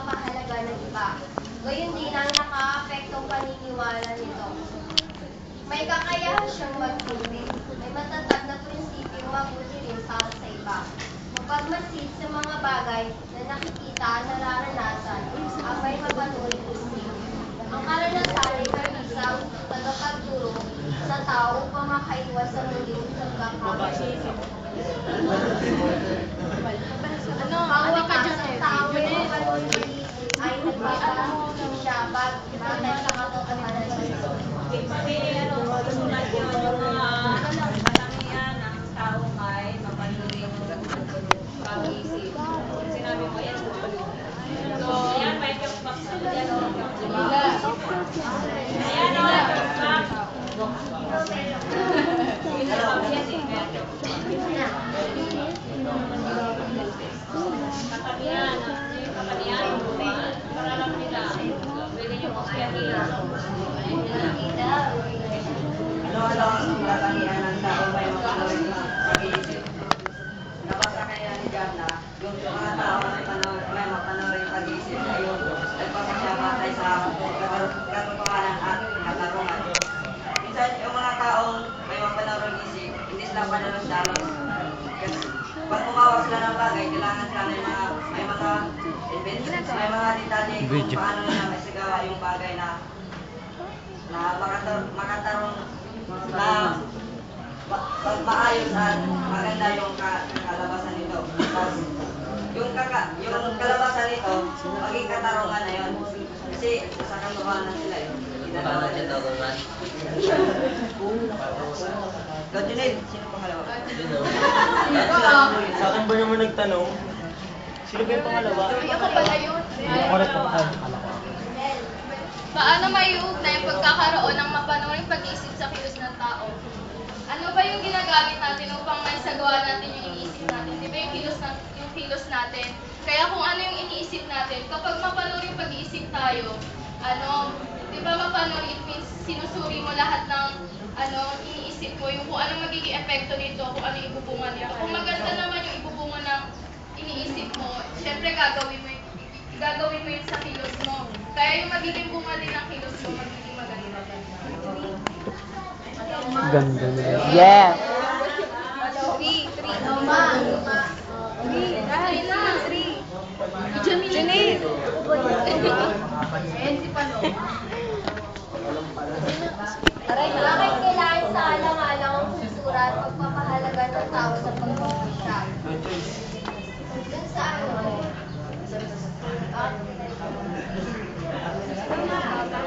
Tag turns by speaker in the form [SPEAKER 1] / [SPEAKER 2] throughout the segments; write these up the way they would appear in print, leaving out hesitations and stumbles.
[SPEAKER 1] pagpapahalaga ng iba. Gayun din ang nakaapektong paniniwala nito. May kakayahan siyang magsilbi. May matatag na prinsipyo mabuti rin para sa iba. Magpagmasid sa mga bagay na nakikita at nararanasan ang may mapanuring isip. Ang karanasan ay karisang tagapagturo sa tao upang makaiwas sa muling pagkakamali. Bawat kasang tao ay mapanuring isip ay nagbabago siya batay sa katotohanan ng Diyos.
[SPEAKER 2] Sulat yun yung mga katangian ng tao ay mapanuring pag-iisip. Sinabi mo yan. So, yan, may jokebox ako dyan. Ayan, jokebox. Katangian, para lang nila. Pwede nyo kuskayahin.
[SPEAKER 3] Ano ang katangian ng tao may mapanuring pag-iisip? Nabasa kaya ni John na yung mga tao may mapanuring pag-iisip ay yung nagpapasya batay sa katotohanan at katarungan. Minsan yung mga taong may mapanuring isip, hindi sila panalos-dalos. Pag umawas sila ng bagay, kailangan sila may mga inventions, may mga detalye kung paano nila maisigawa yung bagay na makatarong na maayos at maganda yung kalabasan nito. Tapos, yung kalabasan nito, maging katarungan na yun. Kasi sa katotohanan sila eh.
[SPEAKER 4] Paano siya tarungan?
[SPEAKER 3] Gadunil, sino pangalawa?
[SPEAKER 5] Sa akin ba naman nagtanong? Sino ba yung pangalawa?
[SPEAKER 6] Ay, ako pala yun.
[SPEAKER 5] Correct po.
[SPEAKER 6] Paano maiugnay ang pagkakaroon ng mapanuring pag-iisip sa kilos ng tao? Ano ba yung ginagamit natin upang maisagawa natin yung iniisip natin? Di ba yung kilos natin? Kaya kung ano yung iniisip natin, kapag mapanuring pag-iisip tayo, di ba mapanuring, it means sinusuri mo lahat ng iniisip mo, yung kung anong magiging epekto nito, kung ano yung ibubunga niya. Kung maganda naman yung ibubunga ng iniisip mo, syempre gagawin mo yun sa kilos mo. Kaya yung magiging bunga din ng kilos mo, magiging maganda.
[SPEAKER 5] Ganda na. Yeah!
[SPEAKER 6] 3. Janine!
[SPEAKER 1] Bakit kailangan sa alang-alang ang susura at pagpapahalaga ng tao sa pagpapasya? Dun sa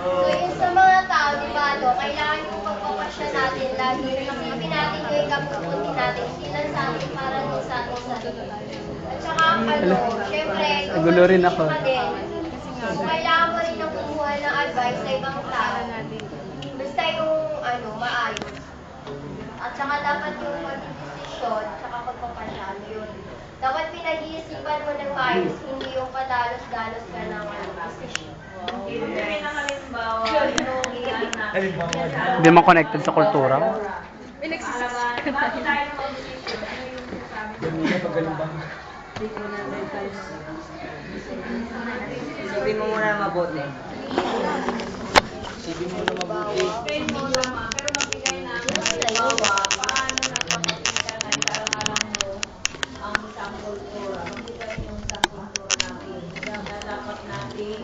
[SPEAKER 1] So yun sa mga tao, di ba, kailangan yung pagpapasya natin lagi. Isipin natin yung ikabubuti natin, hindi lang sa atin para din sa ating sarili. At saka, syempre,
[SPEAKER 5] Nagulo rin ako.
[SPEAKER 1] kailangan mo rin ang kumuha ng advice sa ibang tao. Basta yung, maayos. At saka dapat yung pag-desisyon, saka pagpapasya, yun. Dapat pinag-iisipan mo ng maayos, hindi yung padalos-dalos ka ng desisyon.
[SPEAKER 2] Yung pinakalimbawa, yung iyan natin.
[SPEAKER 5] Hindi mo connected sa kultura?
[SPEAKER 2] Bago tayo mag-decision, ano yung sabi
[SPEAKER 3] Isipin mo muna mabuti.
[SPEAKER 2] Explain mo naman, pero magbigay na halimbawa, paano napapakita na alam mo ang isang kultura. Magbigay yung isang kultura natin. Na dapat natin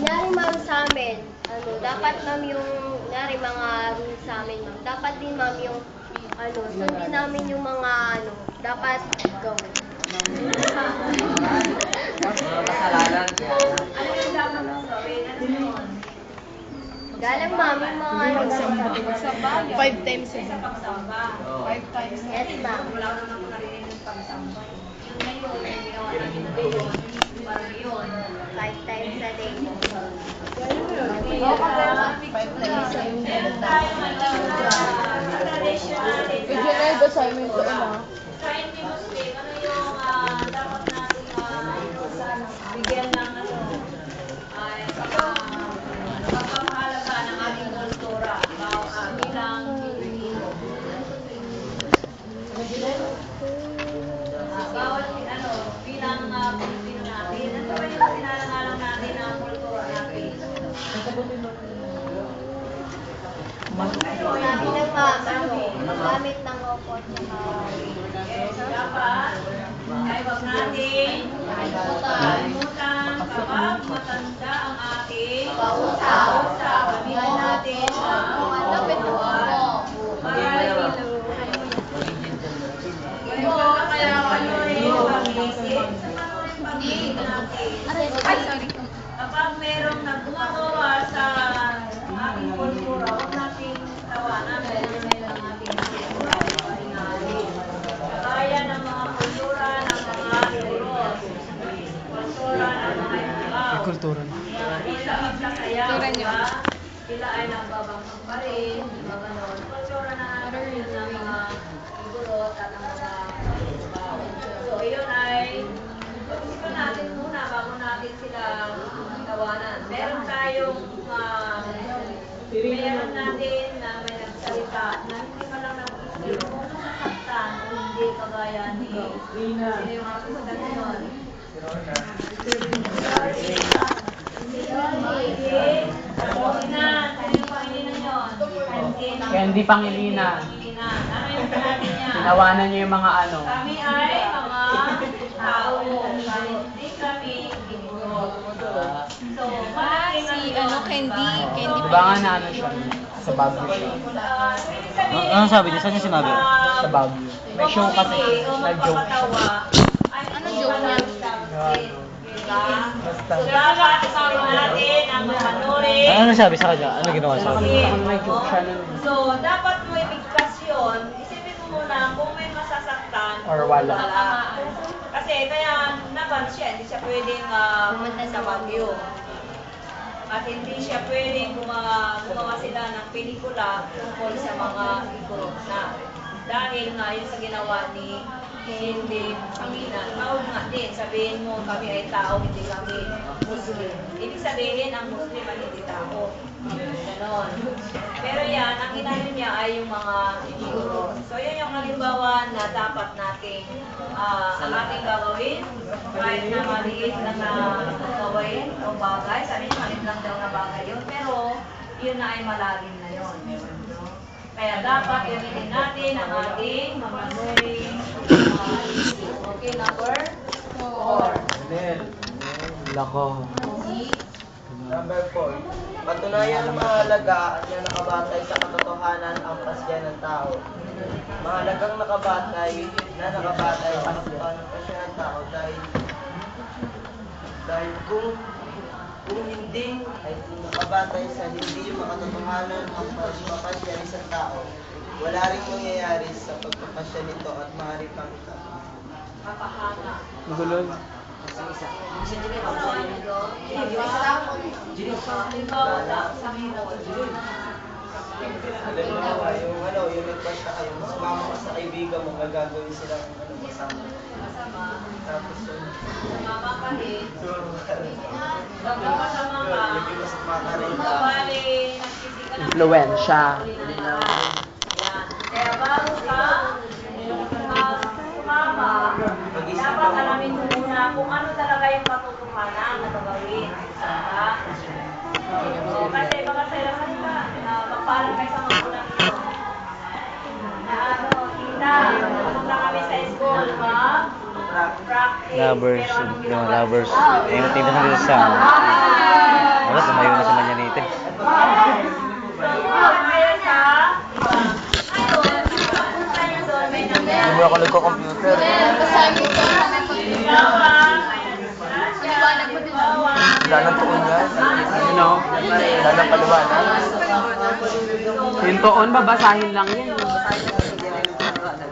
[SPEAKER 1] Kunyari ma'am sa amin, dapat ma'am yung, kunyari mga rules sa amin ma'am, dapat din ma'am yung, sundin namin yung mga, dapat gawin.
[SPEAKER 3] Kasalanan.
[SPEAKER 2] ano yung dapat mong gawin? Ano yun?
[SPEAKER 1] Galang ma'am yung mga,
[SPEAKER 6] 5 times a
[SPEAKER 2] Sa
[SPEAKER 6] day.
[SPEAKER 2] pagsamba.
[SPEAKER 6] 5 times a
[SPEAKER 1] yes
[SPEAKER 6] day.
[SPEAKER 1] ma'am.
[SPEAKER 2] Wala ko naman narinig ng pagsamba. Yun na yun, yung ginawa natin ngayon. Parang yun.
[SPEAKER 1] 5 times a day.
[SPEAKER 2] Meron tayong tradition natin.
[SPEAKER 6] Engineer, assignment ko na.
[SPEAKER 2] Sa Indimus Day, ano yung dapat natin bigyan ng pagpapahalaga ng ating kultura bilang Pilipino.
[SPEAKER 1] Opo, tsaka...
[SPEAKER 2] Yes, dapat ay wag natin kalimutan kapag matanda ang ating kausap. Gamitin natin ang kawan para ito kaya panurin pag-isip sa panurin pag-isip natin. Kapag merong nagmagawa sa ating kultura, huwag nating tawanan dahil mayroon ang ating kaya ng mga kultura ng mga Euros, kultura ng mga Ibao.
[SPEAKER 5] Kultura.
[SPEAKER 2] Sila ang sakaya, diba? Sila ay nagbabangang pa rin, diba ganon? Kultura na natin ng mga Igorot at ang mga Ibao. So, yun ay pag-isipan natin muna bago natin sila tawanan. Meron tayong meron natin na may nagsalita na hindi pa lang nag-isip kung nasasaktan o hindi kagaya ni sino yung artista ngayon.
[SPEAKER 4] Candy Pangilinan.
[SPEAKER 2] Ano yung sinabi niya?
[SPEAKER 4] Tinawanan niyo yung mga ano.
[SPEAKER 2] Kami ay mga tao. Hindi kami Igorot. So, malaking
[SPEAKER 6] Candy
[SPEAKER 4] Diba nga na ano siya? Sa Baguio siya.
[SPEAKER 5] Ano sabi niya? Saan niya sinabi?
[SPEAKER 4] Sa Baguio. May show kasi. Nag-joke siya.
[SPEAKER 2] Ano joke niya?
[SPEAKER 4] Basta.
[SPEAKER 2] So, dapat kasama natin ang manurin.
[SPEAKER 5] Ano sabi sa kanya? Ano ginawa sa kanya?
[SPEAKER 4] May joke siya nun.
[SPEAKER 2] So, dapat mo ibigkas yun. Isipin mo muna kung may masasaktan.
[SPEAKER 4] Or wala.
[SPEAKER 2] Kasi kaya naban siya, hindi siya pwedeng pumunta sa Baguio. At hindi siya pwedeng gumawa sila ng pelikula tungkol sa mga Igorot na. Dahil nga yun sa ginawa ni Candy Pangilinan. Maul nga din, sabihin mo kami ay tao, hindi kami Muslim. Ibig sabihin ang Muslim ay hindi tao. Ganon. Pero yan, ang inano niya ay yung mga Igorot. So yun yung halimbawa na dapat nating ang ating gagawin. Kahit na maliit lang na gawin o bagay. Sabi niya maliit lang daw na bagay yun. Pero yun na ay malalim na yun. No? Kaya dapat gamitin natin ang ating mamanuring okay, number 4.
[SPEAKER 4] Lako.
[SPEAKER 7] Number 4. Patunayan ng mahalaga na nakabatay sa katotohanan ang pasya ng tao. Mahalagang nakabatay sa katotohanan ng pasya ng tao dahil kung hindi ay nakabatay sa hindi makatotohanan ang pagpapasya ng isang tao, wala ring mangyayari sa pagpapasya nito at maaari pang
[SPEAKER 2] Kapahanga.
[SPEAKER 4] Magulog.
[SPEAKER 2] Halimbawa sa Mimol.
[SPEAKER 7] halimbawa yung request na kayo, sumama ka sa kaibigan mo, gagawin silang masama.
[SPEAKER 2] Masama.
[SPEAKER 7] Tapos yun,
[SPEAKER 2] Sumama ka rin.
[SPEAKER 7] so,
[SPEAKER 2] Magkakasama ka.
[SPEAKER 7] hindi mo sa mga rin.
[SPEAKER 2] Bali, nagsisika ng
[SPEAKER 4] Influensya.
[SPEAKER 2] Yan. Kaya bago ka sumama, dapat alamin mo muna kung ano talaga yung katotohanan na gagawin. So, kasi baka sa ilaman ka, magpaalam kayo sa mga ulang ito. Na ano, kita, pumunta kami sa school, practice.
[SPEAKER 5] Lovers.
[SPEAKER 2] Pero anong ginawa?
[SPEAKER 5] Lovers. Eh, matinda sa dito sa... Wala, tumayo na si Manyanite.
[SPEAKER 7] Hindi mo ako nagko-computer. Danang tuon yan.
[SPEAKER 4] Ano?
[SPEAKER 7] Danang paliwanag.
[SPEAKER 4] Yung toon, babasahin lang yan.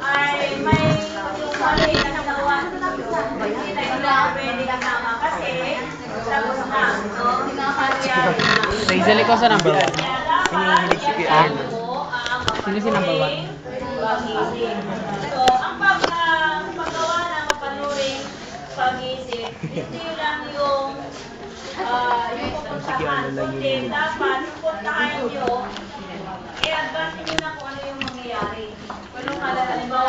[SPEAKER 2] Ay may yung mali na nagawa. Hindi na pwede kasama kasi tapos na. No? Nangyari na.
[SPEAKER 4] Rizal, ikaw sa number 1.
[SPEAKER 2] Hinihilig si
[SPEAKER 4] Kian. Sino si number 1?
[SPEAKER 2] So, ang paggawa ng mapanuring pag-isip, hindi lang yung pupuntahan, kundi dapat yung puntahan nyo, i-advance nyo na kung ano yung mangyayari. Kung halimbawa